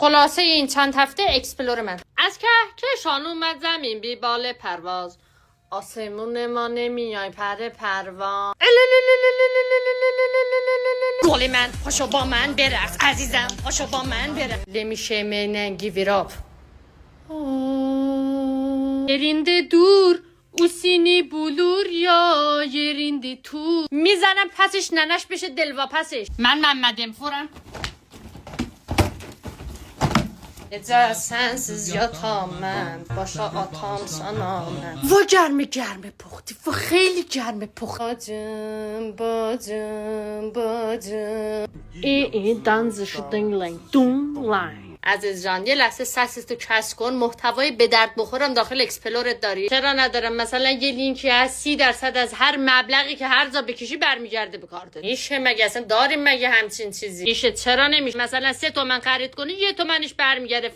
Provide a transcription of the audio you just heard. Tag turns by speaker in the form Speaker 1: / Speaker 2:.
Speaker 1: خلاصه این چند هفته اکسپلور من. از کهکشان اومد زمین بی بال پرواز، آسمون ما نمیای پر پروان. گل من پاشو با من برقص عزیزم، پاشو با من برقص. نمیشه منن گیو اپ. yerinde dur usini bulur ya yerinde tu. میزنم پسش ننش بشه دلواپسش. من محمدم فورم. Ece sensiz yatamam, başa atam sana mən. Va gərmi puxdu, va xeyli gərmi puxdu. Bacım. دانزشو دنگلین. عزیز جان یه لحظه سسیستو کش کن. محتوای به درد بخورم داخل اکسپلورت داری؟ چرا ندارم؟ مثلا یه لینکی از 30% از هر مبلغی که هر جا بکشی برمیگرده به کارت. میشه مگه؟ اصلا داریم مگه همچین چیزی؟ میشه؟ چرا نمیشه؟ مثلا 3 تومن خرید کنی 1 تومنش برمیگرده.